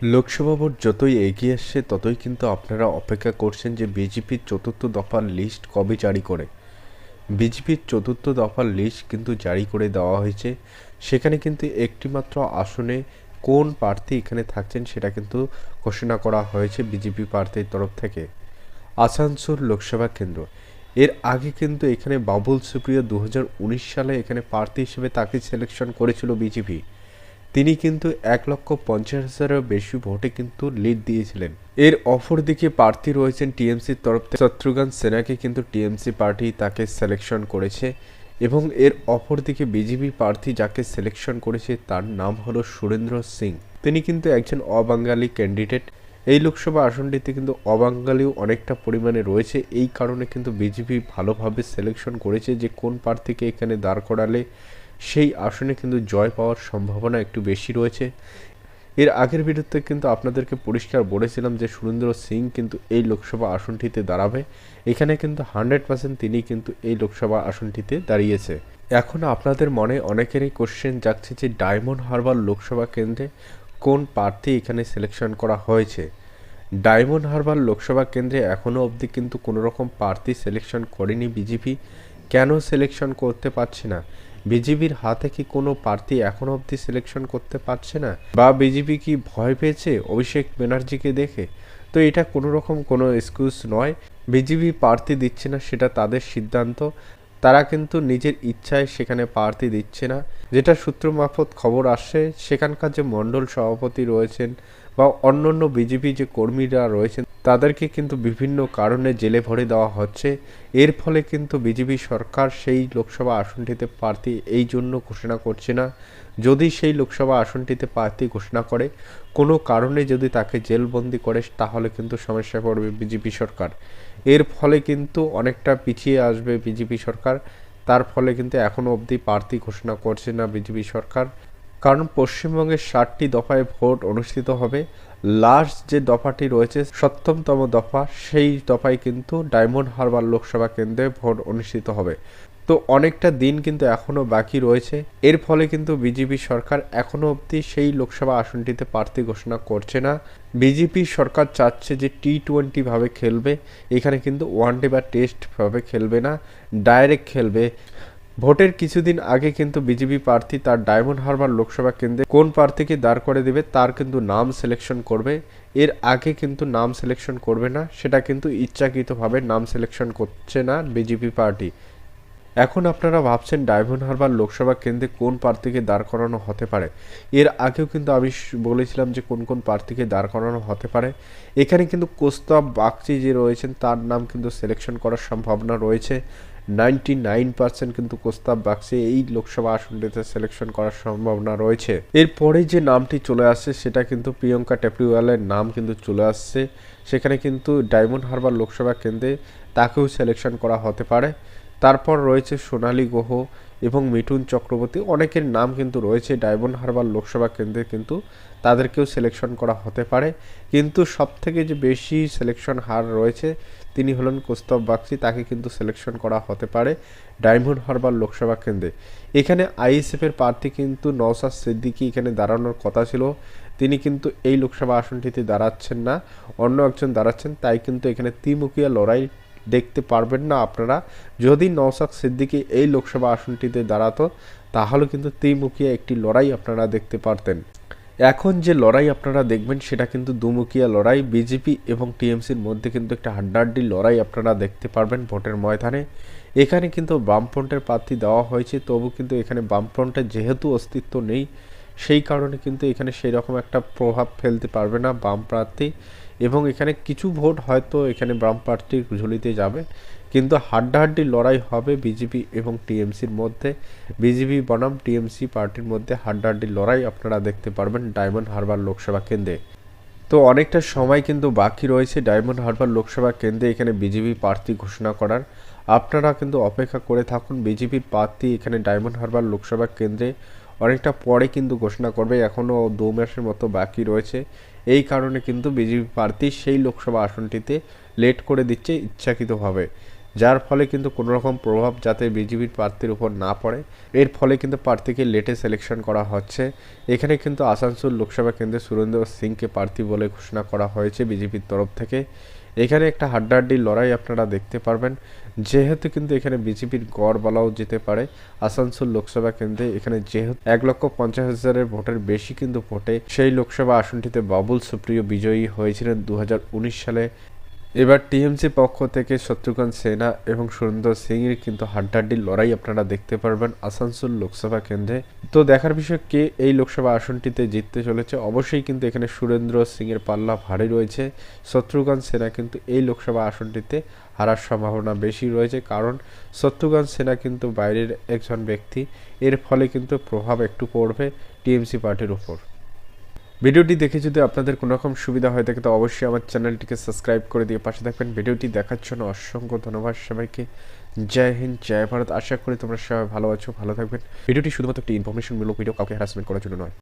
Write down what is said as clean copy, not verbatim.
Lok Sabha vote যতই এগিয়ে আসছে ততই কিন্তু আপনারা অপেক্ষা করছেন যে বিজেপির চতুর্থ দফার লিস্ট কবে জারি করে। বিজেপির চতুর্থ দফার লিস্ট কিন্তু জারি করে দেওয়া হয়েছে। সেখানে কিন্তু একটিমাত্র আসনে কোন প্রার্থী এখানে থাকছেন সেটা কিন্তু ঘোষণা করা হয়েছে বিজেপি প্রার্থীর তরফ থেকে। আসানসোল লোকসভা কেন্দ্র। এর আগে কিন্তু এখানে বাবুল সুপ্রিয় 2019 সালে এখানে প্রার্থী হিসেবে তাকে সিলেকশন করেছিল বিজেপি। তিনি কিন্তু 1,50,000-এরও বেশি ভোটে কিন্তু লিড দিয়েছিলেন। এর অপরদিকে প্রার্থী রয়েছেন টিএমসির তরফ থেকে শত্রুঘ্ন সিনহাকে কিন্তু টিএমসি পার্টি তাকে সিলেকশন করেছে এবং এর অপরদিকে বিজেপি প্রার্থী যাকে সিলেকশন করেছে তার নাম হলো সুরেন্দ্র সিং। তিনি কিন্তু একজন অবাঙালি ক্যান্ডিডেট। এই লোকসভা আসনটিতে কিন্তু অবাঙালিও অনেকটা পরিমাণে রয়েছে। এই কারণে কিন্তু বিজেপি ভালোভাবে সিলেকশন করেছে যে কোন প্রার্থীকে এখানে দাঁড় করালে সেই আসনে কিন্তু জয় পাওয়ার সম্ভাবনা একটু বেশি রয়েছে। এর আগের ভিডিওতে কিন্তু আপনাদেরকে পরিষ্কার বলেছিলাম যে সুরেন্দ্র সিং কিন্তু এই লোকসভা আসনটিতে দাঁড়াবে। এখানে কিন্তু 100% তিনি কিন্তু এই লোকসভা আসনটিতে দাঁড়িয়েছে। এখন আপনাদের মনে অনেকেরই কোশ্চেন যাচ্ছে যে ডায়মন্ড হারবার লোকসভা কেন্দ্রে কোন প্রার্থী এখানে সিলেকশন করা হয়েছে। ডায়মন্ড হারবার লোকসভা কেন্দ্রে এখনও অবধি কিন্তু কোনো রকম প্রার্থী সিলেকশন করেনি বিজেপি। কেন সিলেকশন করতে পারছে না? বিজেপির হাতে কি কোনো প্রার্থী এখনও অবধি সিলেকশন করতে পারছে না, বা বিজেপি কি ভয় পেয়েছে অভিষেক ব্যানার্জিকে দেখে? তো এটা কোনো রকম কোনো এক্সকিউজ নয়। বিজেপি প্রার্থী দিচ্ছে না সেটা তাদের সিদ্ধান্ত। তারা কিন্তু নিজের ইচ্ছায় সেখানে প্রার্থী দিচ্ছে না। যেটা সূত্র মারফত খবর আসছে, সেখানকার যে মণ্ডল সভাপতি রয়েছেন বা অন্যান্য বিজেপি যে কর্মীরা রয়েছেন তাদেরকে কিন্তু বিভিন্ন কারণে জেলে ভরে দেওয়া হচ্ছে। এর ফলে কিন্তু বিজেপি সরকার সেই লোকসভা আসনটিতে প্রার্থী এই জন্য ঘোষণা করছে না। যদি সেই লোকসভা আসনটিতে প্রার্থী ঘোষণা করে, কোনো কারণে যদি তাকে জেলবন্দি করে, তাহলে কিন্তু সমস্যায় পড়বে বিজেপি সরকার। এর ফলে কিন্তু অনেকটা পিছিয়ে আসবে বিজেপি সরকার। তার ফলে কিন্তু এখনও অবধি প্রার্থী ঘোষণা করছে না বিজেপি সরকার। কারণ পশ্চিমবঙ্গের 7টি দফায় ভোট অনুষ্ঠিত হবে। লাস্ট যে দফাটি রয়েছে 7তম দফা, সেই দফায় কিন্তু ডায়মন্ড হারবার লোকসভা কেন্দ্রে ভোট অনুষ্ঠিত হবে। তো অনেকটা দিন কিন্তু এখনও বাকি রয়েছে। এর ফলে কিন্তু বিজেপি সরকার এখনও অবধি সেই লোকসভা আসনটিতে প্রার্থী ঘোষণা করছে না। বিজেপি সরকার চাচ্ছে যে T20 ভাবে খেলবে। এখানে কিন্তু ওয়ানডে বা টেস্ট ভাবে খেলবে না, ডাইরেক্ট খেলবে। ভোটের কিছুদিন আগে কিন্তু বিজেপি প্রার্থী তার ডায়মন্ড হারবার লোকসভা কেন্দ্রে কোন প্রার্থীকে দাঁড় করে দেবে তার কিন্তু নাম সিলেকশন করবে। এর আগে কিন্তু নাম সিলেকশন করবে না, সেটা কিন্তু ইচ্ছাকৃতভাবে নাম সিলেকশন করছে না বিজেপি পার্টি। এখন আপনারা ভাবছেন ডায়মন্ড হারবার লোকসভা কেন্দ্রে কোন প্রার্থীকে দাঁড় করানো হতে পারে। এর আগেও কিন্তু আমি বলেছিলাম যে কোন কোন প্রার্থীকে দাঁড় করানো হতে পারে। এখানে কিন্তু কৌস্তব বাগচি যে রয়েছেন তার নাম কিন্তু সিলেকশন করার সম্ভাবনা রয়েছে। 99% কিন্তু কৌস্তব বাগচি এই লোকসভা আসনটিতে সিলেকশন করার সম্ভাবনা রয়েছে। এরপরে যে নামটি চলে আসছে সেটা কিন্তু প্রিয়ঙ্কা টেপরিওয়ালের নাম কিন্তু চলে আসছে। সেখানে কিন্তু ডায়মন্ড হারবার লোকসভা কেন্দ্রে তাকেও সিলেকশন করা হতে পারে। তারপর রয়েছে সোনালী গুহ এবং মিঠুন চক্রবর্তী, অনেকের নাম কিন্তু রয়েছে ডায়মন্ড হারবার লোকসভা কেন্দ্রে, কিন্তু তাদেরকেও সিলেকশন করা হতে পারে। কিন্তু সবথেকে যে বেশি সিলেকশন হার রয়েছে তিনি হলেন কৌস্তব বাগচি, তাকে কিন্তু সিলেকশন করা হতে পারে ডায়মন্ড হারবার লোকসভা কেন্দ্রে। এখানে আইএসএফের প্রার্থী কিন্তু নওশাদ সিদ্দিকী এখানে দাঁড়ানোর কথা ছিল, তিনি কিন্তু এই লোকসভা আসনটিতে দাঁড়াচ্ছেন না, অন্য একজন দাঁড়াচ্ছেন। তাই কিন্তু এখানে ত্রিমুখীয়া লড়াই দেখতে পারবেন না আপনারা। যদি নওশাদ সিদ্দিকী এই লোকসভা আসনটিতে দাঁড়াতো তাহলে কিন্তু ত্রিমুখীয়া একটি লড়াই আপনারা দেখতে পারতেন। এখন যে লড়াই আপনারা দেখবেন সেটা কিন্তু দুমুখিয়া লড়াই। বিজেপি এবং টিএমসির মধ্যে কিন্তু একটা হাড্ডাহাড্ডি লড়াই আপনারা দেখতে পারবেন ভোটের ময়দানে। এখানে কিন্তু বামফ্রন্টের প্রার্থী দেওয়া হয়েছে, তবু কিন্তু এখানে বামফ্রন্টের যেহেতু অস্তিত্ব নেই, সেই কারণে কিন্তু এখানে সেই রকম একটা প্রভাব ফেলতে পারবে না বাম প্রার্থী। এবং এখানে কিছু ভোট হয়তো এখানে বাম প্রার্থীর ঝুলিতে যাবে, কিন্তু হাড্ডাহাড্ডি লড়াই হবে বিজেপি এবং টিএমসির মধ্যে। বিজেপি বনাম টিএমসি পার্টির মধ্যে হাড্ডাহাড্ডি লড়াই আপনারা দেখতে পারবেন ডায়মন্ড হারবার লোকসভা কেন্দ্রে। তো অনেকটা সময় কিন্তু বাকি রয়েছে ডায়মন্ড হারবার লোকসভা কেন্দ্রে এখানে বিজেপি প্রার্থী ঘোষণা করার। আপনারা কিন্তু অপেক্ষা করে থাকুন। বিজেপির প্রার্থী এখানে ডায়মন্ড হারবার লোকসভা কেন্দ্রে অনেকটা পরে কিন্তু ঘোষণা করবে, এখনও 2 মাসের মতো বাকি রয়েছে। এই কারণে কিন্তু বিজেপি প্রার্থী সেই লোকসভা আসনটিতে লেট করে দিচ্ছে ইচ্ছাকৃতভাবে। যার ফলে কিন্তু কোনো রকম প্রভাব যাতে বিজেপির প্রার্থীর উপর না পড়ে, এর ফলে কিন্তু প্রার্থীকে লেটে সিলেকশন করা হচ্ছে। এখানে কিন্তু আসানসোল লোকসভা কেন্দ্রে সুরেন্দ্র সিংকে প্রার্থী বলে ঘোষণা করা হয়েছে বিজেপির তরফ থেকে। এখানে একটা হাড্ডাহাড্ডি লড়াই আপনারা দেখতে পারবেন, যেহেতু কিন্তু এখানে বিজেপির গড় বলাও যেতে পারে আসানসোল লোকসভা কেন্দ্রে। এখানে যেহেতু 1,50,000 ভোটের বেশি কিন্তু ভোটে সেই লোকসভা আসনটিতে বাবুল সুপ্রিয় বিজয়ী হয়েছিলেন 2019 সালে। এবার টিএমসি পক্ষ থেকে শত্রুঘ্ন সিনহা এবং সুরেন্দ্র সিংয়ের কিন্তু হাড্ডাহাড্ডি লড়াই আপনারা দেখতে পারবেন আসানসোল লোকসভা কেন্দ্রে। তো দেখার বিষয় কে এই লোকসভা আসনটিতে জিততে চলেছে। অবশ্যই কিন্তু এখানে সুরেন্দ্র সিংয়ের পাল্লা ভারী রয়েছে। শত্রুঘ্ন সিনহা কিন্তু এই লোকসভা আসনটিতে হারার সম্ভাবনা বেশি রয়েছে, কারণ শত্রুঘ্ন সিনহা কিন্তু বাইরের একজন ব্যক্তি। এর ফলে কিন্তু প্রভাব একটু পড়বে টিএমসি পার্টির উপর। ভিডিওটি দেখে যদি আপনাদের কোনো রকম সুবিধা হয়ে থাকে তো অবশ্যই আমার চ্যানেলটিকে সাবস্ক্রাইব করে দিয়ে পাশে থাকবেন। ভিডিওটি দেখার জন্য অসংখ্য ধন্যবাদ সবাইকে। জয় হিন্দ, জয় ভারত। আশা করি তোমরা সবাই ভালো আছো, ভালো থাকবেন। ভিডিওটি শুধুমাত্র একটি ইনফরমেশনমূলক ভিডিও, কাউকে হ্যারাসমেন্ট করার জন্য নয়।